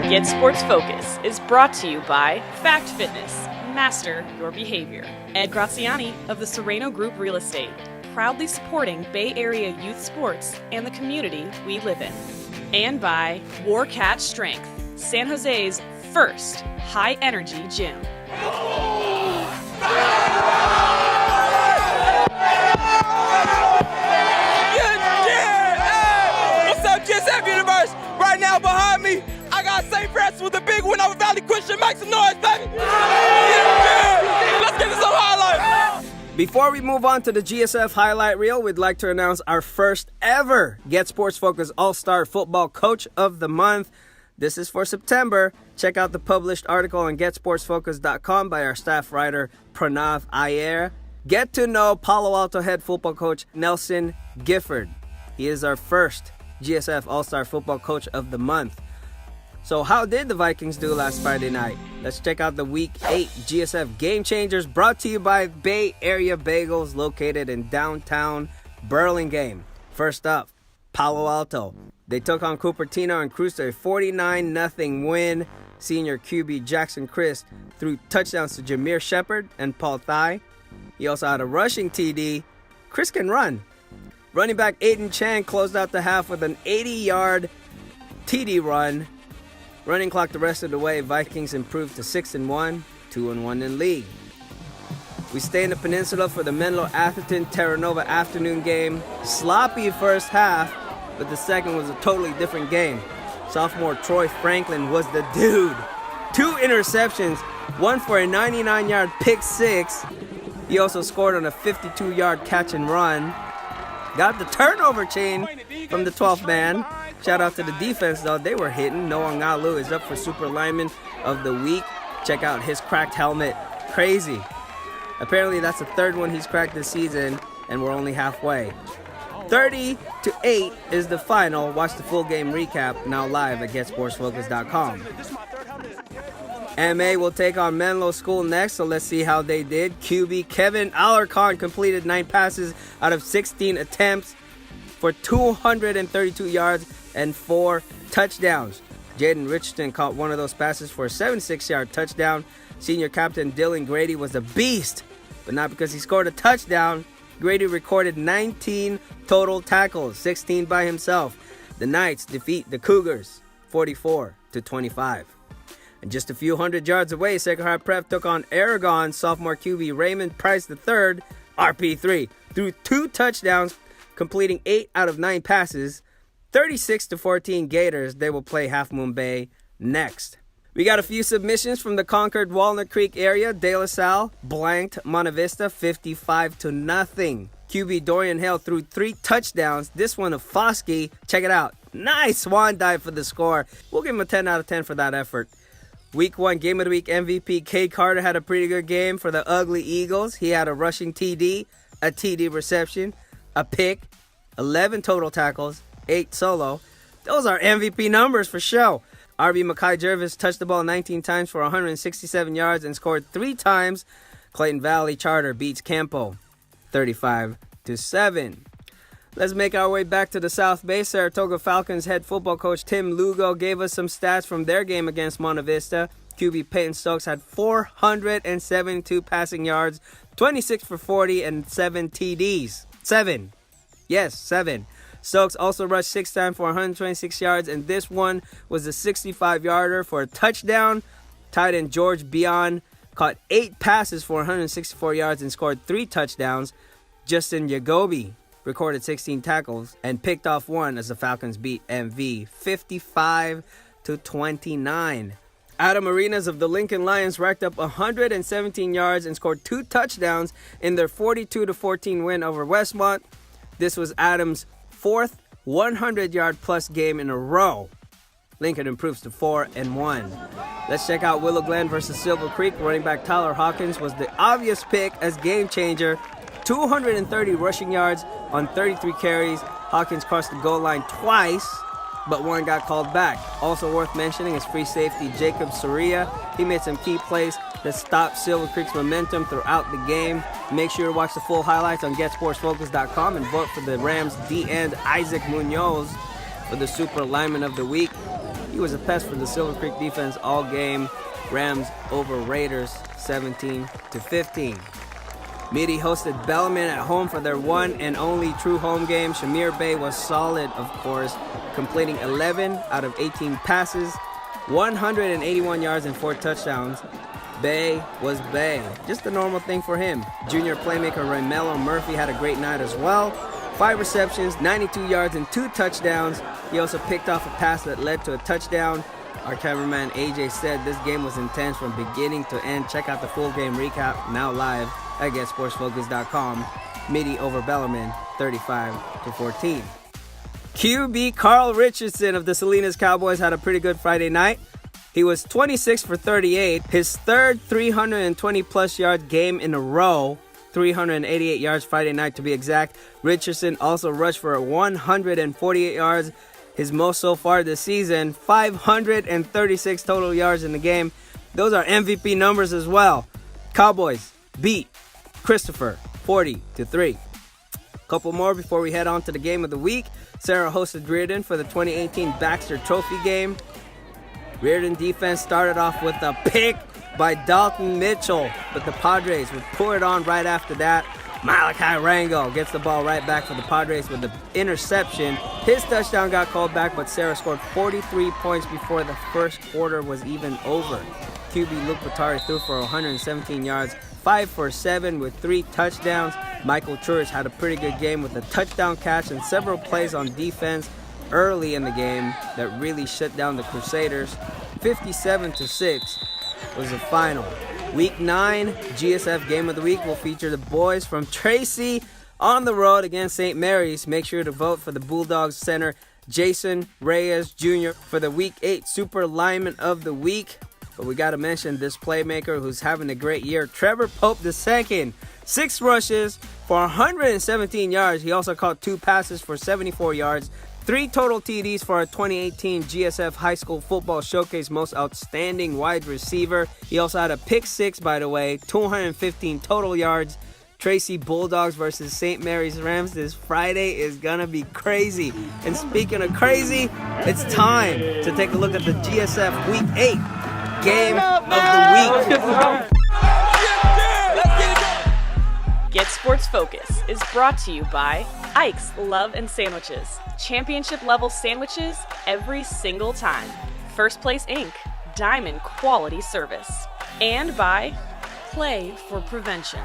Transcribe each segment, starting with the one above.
GetSportsFocus is brought to you by Fact Fitness. Master your behavior. Ed Graziani of the Serrano Group Real Estate, proudly supporting Bay Area youth sports and the community we live in. And by Warcat Strength, San Jose's first high-energy gym. What's up, GSF Universe? Right now behind me, I got St. Francis with a big win over Valley Christian. Make some noise, baby! Let's get to some highlights! Before we move on to the GSF highlight reel, we'd like to announce our first ever Get Sports Focus All-Star Football Coach of the Month. This is for September. Check out the published article on GetSportsFocus.com by our staff writer Pranav Iyer. Get to know Palo Alto head football coach Nelson Gifford. He is our first GSF All-Star Football Coach of the Month. So how did the Vikings do last Friday night? Let's check out the Week 8 GSF Game Changers brought to you by Bay Area Bagels located in downtown Burlingame. First up, Palo Alto. They took on Cupertino and cruised to a 49-0 win. Senior QB Jackson Christ threw touchdowns to Jameer Shepard and Paul Thye. He also had a rushing TD. Chris can run. Running back Aiden Chang closed out the half with an 80-yard TD run. Running clock the rest of the way, Vikings improved to 6-1, 2-1 in league. We stay in the peninsula for the Menlo Atherton Terra Nova afternoon game. Sloppy first half, but the second was a totally different game. Sophomore Troy Franklin was the dude. 2 interceptions, one for a 99-yard pick six. He also scored on a 52-yard catch and run. Got the turnover chain from the 12th man. Shout out to the defense, though. They were hitting. Noah Ngalu is up for Super Lineman of the Week. Check out his cracked helmet. Crazy. Apparently, that's the third one he's cracked this season, and we're only halfway. 30-8 is the final. Watch the full game recap now live at GetSportsFocus.com. MA will take on Menlo School next, so let's see how they did. QB Kevin Alarcon completed 9 passes out of 16 attempts for 232 yards and 4 touchdowns. Jaden Richardson caught one of those passes for a 76-yard touchdown. Senior captain Dylan Grady was a beast, but not because he scored a touchdown. Grady recorded 19 total tackles, 16 by himself. The Knights defeat the Cougars 44-25. And just a few hundred yards away, Sacred Heart Prep took on Aragon. Sophomore QB Raymond Price III, RP3, threw 2 touchdowns, completing 8 out of 9 passes. 36-14 Gators. They will play Half Moon Bay next. We got a few submissions from the Concord Walnut Creek area. De La Salle blanked Monte Vista 55-0. QB Dorian Hale threw 3 touchdowns. This one of Foskey. Check it out. Nice swan dive for the score. We'll give him a 10 out of 10 for that effort. Week 1 Game of the Week MVP Kay Carter had a pretty good game for the Ugly Eagles. He had a rushing TD, a TD reception, a pick, 11 total tackles, 8 solo. Those are MVP numbers for sure. RB Makai Jervis touched the ball 19 times for 167 yards and scored 3 times. Clayton Valley Charter beats Campo 35-7. Let's make our way back to the South Bay. Saratoga Falcons head football coach Tim Lugo gave us some stats from their game against Monte Vista. QB Peyton Stokes had 472 passing yards, 26 for 40, and 7 TDs. 7. Yes, 7. Stokes also rushed 6 times for 126 yards, and this one was a 65-yarder for a touchdown. Tight end George Bion caught 8 passes for 164 yards and scored 3 touchdowns. Justin Yagobi recorded 16 tackles and picked off 1 as the Falcons beat MV 55-29. Adam Arenas of the Lincoln Lions racked up 117 yards and scored 2 touchdowns in their 42-14 win over Westmont. This was Adams' 4th 100-yard-plus game in a row. Lincoln improves to 4-1. Let's check out Willow Glen versus Silver Creek. Running back Tyler Hawkins was the obvious pick as game changer. 230 rushing yards on 33 carries. Hawkins crossed the goal line twice, but 1 got called back. Also worth mentioning is free safety Jacob Soria. He made some key plays that stopped Silver Creek's momentum throughout the game. Make sure to watch the full highlights on GetSportsFocus.com and vote for the Rams' D-end Isaac Munoz for the Super Lineman of the Week. He was a pest for the Silver Creek defense all game. Rams over Raiders 17-15. Meade hosted Bellarmine at home for their one and only true home game. Shamir Bey was solid, of course, completing 11 out of 18 passes, 181 yards and 4 touchdowns. Bey was Bey. Just a normal thing for him. Junior playmaker Raymelo Murphy had a great night as well. 5 receptions, 92 yards and 2 touchdowns. He also picked off a pass that led to a touchdown. Our cameraman AJ said this game was intense from beginning to end. Check out the full game recap now live at GetSportsFocus.com. Meade over Bellarmine 35-14. QB Karl Richardson of the Salinas Cowboys had a pretty good Friday night. He was 26 for 38, his third 320-plus yard game in a row, 388 yards Friday night to be exact. Richardson also rushed for 148 yards, his most so far this season, 536 total yards in the game. Those are MVP numbers as well. Cowboys beat Christopher 40-3. Couple more before we head on to the game of the week. Sarah hosted Reardon for the 2018 Baxter Trophy game. Reardon defense started off with a pick by Dalton Mitchell, but the Padres would pour it on right after that. Malachi Rango gets the ball right back for the Padres with the interception. His touchdown got called back, but Sarah scored 43 points before the first quarter was even over. QB Luke Patari threw for 117 yards, 5 for 7 with 3 touchdowns. Michael Church had a pretty good game with a touchdown catch and several plays on defense early in the game that really shut down the Crusaders. 57-6 was the final. Week 9 GSF Game of the Week will feature the boys from Tracy on the road against St. Mary's. Make sure to vote for the Bulldogs center Jason Reyes Jr. for the Week 8 Super Lineman of the Week. But we got to mention this playmaker who's having a great year, Trevor Pope II. 6 rushes for 117 yards. He also caught 2 passes for 74 yards. 3 total TDs for our 2018 GSF High School Football Showcase Most Outstanding Wide Receiver. He also had a pick 6, by the way, 215 total yards. Tracy Bulldogs versus St. Mary's Rams this Friday is going to be crazy. And speaking of crazy, it's time to take a look at the GSF Week 8 Game of the Week. Get Sports Focus is brought to you by Ike's Love and Sandwiches. Championship level sandwiches every single time. First Place Inc. Diamond quality service. And by Play for Prevention.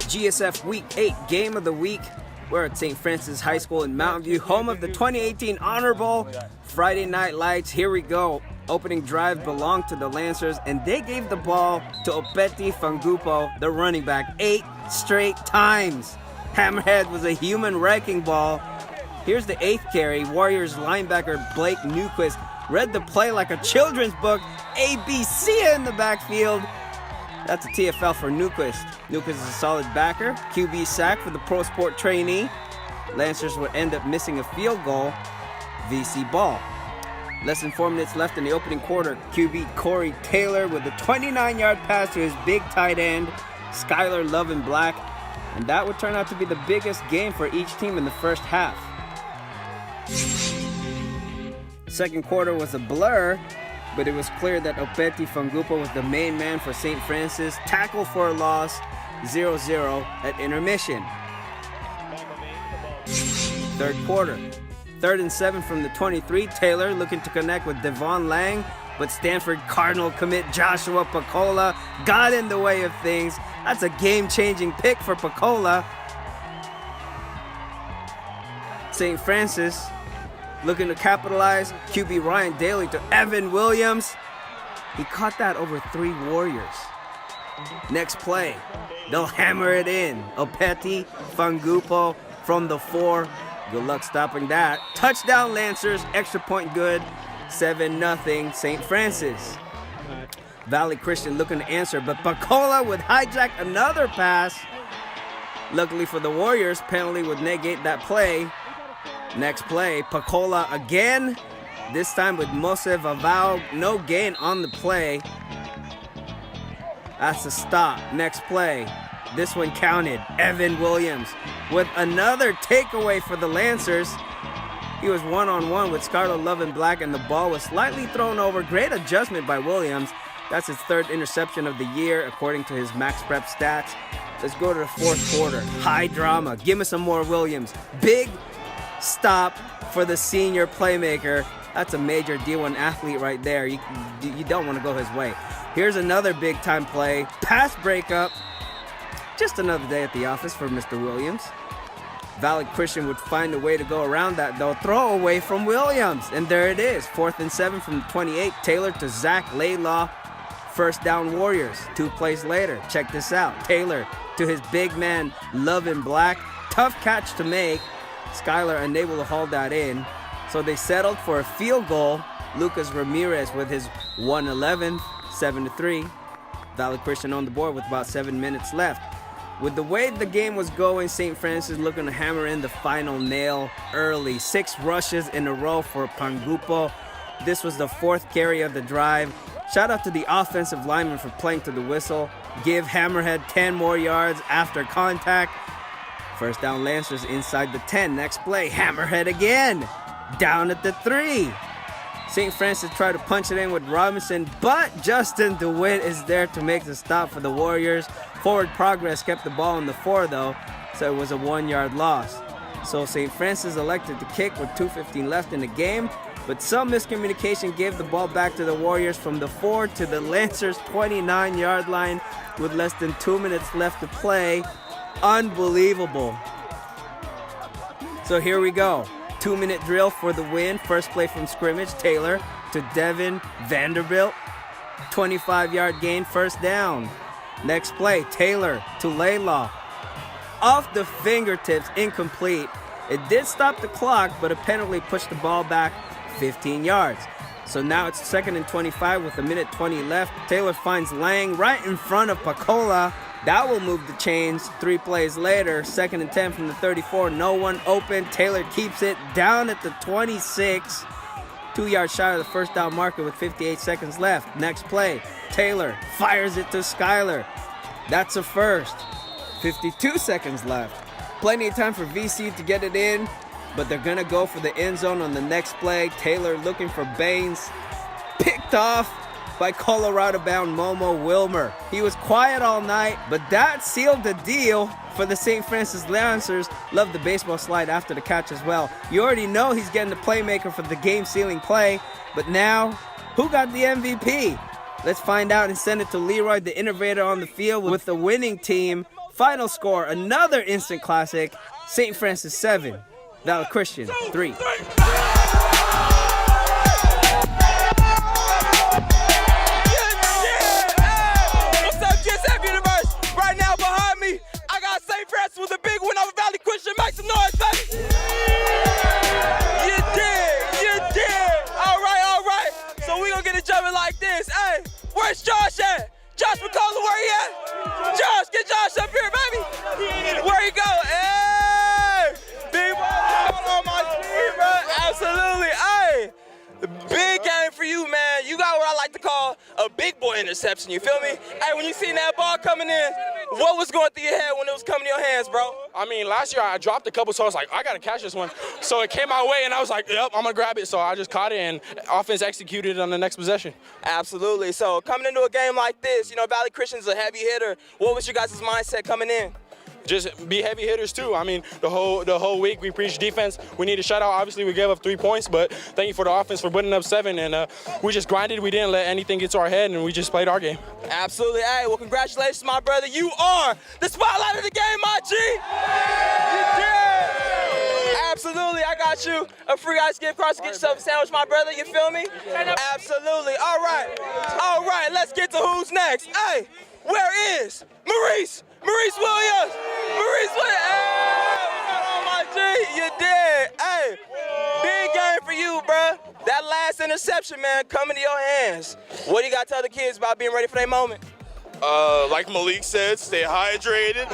GSF Week 8 Game of the Week. We're at St. Francis High School in Mountain View, home of the 2018 Honor Bowl. Friday Night Lights, here we go. Opening drive belonged to the Lancers, and they gave the ball to Opeti Fangupo, the running back, 8 straight times. Hammerhead was a human wrecking ball. Here's the 8th carry. Warriors linebacker Blake Newquist read the play like a children's book. ABC in the backfield. That's a TFL for Newquist. Newquist is a solid backer. QB sack for the pro sport trainee. Lancers would end up missing a field goal. VC ball. Less than 4 minutes left in the opening quarter. QB Corey Taylor with a 29-yard pass to his big tight end, Skylar Lovin Black. And that would turn out to be the biggest game for each team in the first half. Second quarter was a blur, but it was clear that Opeti Fangupo was the main man for St. Francis. Tackle for a loss, 0-0 at intermission. Third quarter. 3rd and 7 from the 23. Taylor looking to connect with Devon Lang, but Stanford Cardinal commit Joshua Pacola got in the way of things. That's a game-changing pick for Pacola. St. Francis looking to capitalize. QB Ryan Daly to Evan Williams. He caught that over 3 Warriors. Next play, they'll hammer it in. Opeti Fangupo from the 4. Good luck stopping that. Touchdown Lancers, extra point good. 7-0 St. Francis. Valley Christian looking to answer, but Pacola would hijack another pass. Luckily for the Warriors, penalty would negate that play. Next play, Pacola again. This time with Mose Vavao. No gain on the play. That's a stop. Next play. This one counted. Evan Williams with another takeaway for the Lancers. He was one-on-one with Scarlett Lovin Black, and the ball was slightly thrown over. Great adjustment by Williams. That's his third interception of the year, according to his Max Prep stats. Let's go to the fourth quarter. High drama. Give me some more Williams. Big stop for the senior playmaker. That's a major D1 athlete right there. You don't want to go his way. Here's another big-time play. Pass breakup. Just another day at the office for Mr. Williams. Valley Christian would find a way to go around that, though. Throw away from Williams. And there it is. 4th and 7 from the 28. Taylor to Zach Laylaw. First down Warriors. 2 plays later. Check this out. Taylor to his big man, Lovin Black. Tough catch to make. Skylar unable to haul that in. So they settled for a field goal. Lucas Ramirez with his 111, 7-3. Valley Christian on the board with about 7 minutes left. With the way the game was going, St. Francis looking to hammer in the final nail early. 6 rushes in a row for Pangupo. This was the 4th carry of the drive. Shout out to the offensive lineman for playing to the whistle. Give Hammerhead 10 more yards after contact. First down Lancers inside the 10. Next play, Hammerhead again. Down at the 3. St. Francis tried to punch it in with Robinson, but Justin DeWitt is there to make the stop for the Warriors. Forward progress kept the ball on the 4, though, so it was a 1-yard loss. So St. Francis elected to kick with 2:15 left in the game, but some miscommunication gave the ball back to the Warriors from the 4 to the Lancers' 29-yard line with less than 2 minutes left to play. Unbelievable. So here we go. 2-minute drill for the win. First play from scrimmage, Taylor to Devin Vanderbilt. 25-yard gain, first down. Next play, Taylor to Laylaw. Off the fingertips, incomplete. It did stop the clock, but a penalty pushed the ball back 15 yards. So now it's 2nd and 25 with 1:20 left. Taylor finds Lang right in front of Pacola. That will move the chains. 3 plays later, 2nd and 10 from the 34. No one open. Taylor keeps it down at the 26. 2 yards shy of the first down marker with 58 seconds left. Next play, Taylor fires it to Skylar. That's a first. 52 seconds left. Plenty of time for VC to get it in, but they're going to go for the end zone on the next play. Taylor looking for Baines. Picked off by Colorado-bound Momo Wilmer. He was quiet all night, but that sealed the deal for the St. Francis Lancers. Love the baseball slide after the catch as well. You already know he's getting the playmaker for the game-sealing play, but now, who got the MVP? Let's find out and send it to Leroy, the innovator on the field with the winning team. Final score, another instant classic. St. Francis 7, Valley Christian 3. Was a big win over Valley Christian. Make some noise, baby. You did. All right. So we gonna get it jumping like this. Hey, where's Josh at? Josh McCullough, where he at? Josh, get Josh up here, baby. Where he go? Hey, big boy on my team, bro. Absolutely. Hey, big game for you, man. You got what I like to call a big boy interception. You feel me? Hey, when you seen that ball coming in, what was going through your head when it was coming to your hands, bro? I mean, last year I dropped a couple, so I was like, I got to catch this one. So it came my way, and I was like, yep, I'm going to grab it. So I just caught it, and offense executed on the next possession. Absolutely. So coming into a game like this, you know, Valley Christian's a heavy hitter. What was your guys' mindset coming in? Just be heavy hitters too. I mean, the whole week we preached defense. We need a shutout. Obviously, we gave up 3 points, but thank you for the offense for putting up 7. And we just grinded. We didn't let anything get to our head, and we just played our game. Absolutely. Hey, well, congratulations, my brother. You are the spotlight of the game, my G. You did. Absolutely. I got you a free ice gift card to get yourself a sandwich, my brother. You feel me? Absolutely. All right. Let's get to who's next. Hey, where is Maurice Williams. Hey, my G, you did. Hey, big game for you, bro. That last interception, man, coming to your hands. What do you got to tell the kids about being ready for their moment? Like Malik said, stay hydrated.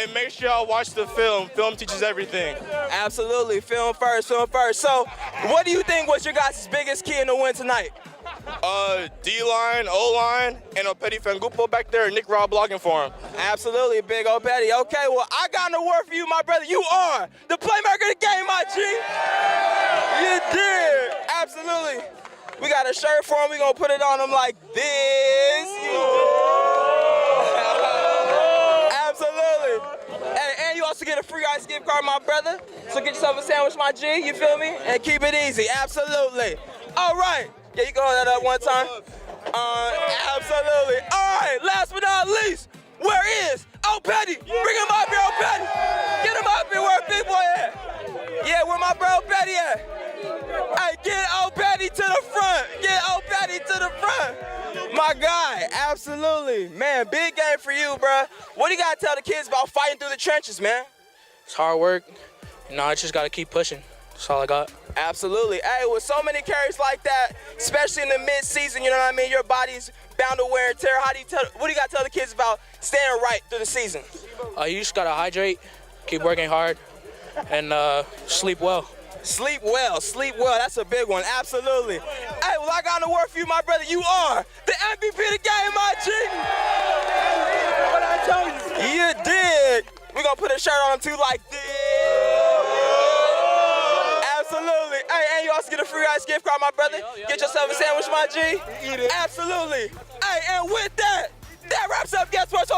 And make sure y'all watch the film. Film teaches everything. Absolutely. Film first. So, what do you think was your guys' biggest key in the win tonight? D-line, O-line, and Petty Fangupo back there, and Nick Robb blocking for him. Absolutely, big old Petty. Okay, well, I got an award for you, my brother. You are the playmaker of the game, my G. You did. Absolutely. We got a shirt for him. We gonna put it on him like this. Absolutely. And you also get a free ice gift card, my brother. So get yourself a sandwich, my G. You feel me? And keep it easy. Absolutely. All right. Yeah, you can hold that up one time. Absolutely. All right, last but not least, where is Petty? Bring him up here, Petty. Get him up here, where big boy at? Yeah, where my bro Petty at? Hey, get Petty to the front. Get Petty to the front. My guy, absolutely. Man, big game for you, bro. What do you got to tell the kids about fighting through the trenches, man? It's hard work. I just got to keep pushing. That's all I got. Absolutely. Hey, with so many carries like that, especially in the mid-season, you know what I mean? Your body's bound to wear and tear. What do you got to tell the kids about staying right through the season? You just got to hydrate, keep working hard, and sleep well. Sleep well. That's a big one. Absolutely. Hey, well, I got an award for you, my brother. You are the MVP of the game, my G. What I told you. You did. We're going to put a shirt on him, too, like this. Absolutely. Hey, and you also get a free ice gift card, my brother. Get yourself a sandwich, my G. Absolutely. Hey, and with that, that wraps up Get Sports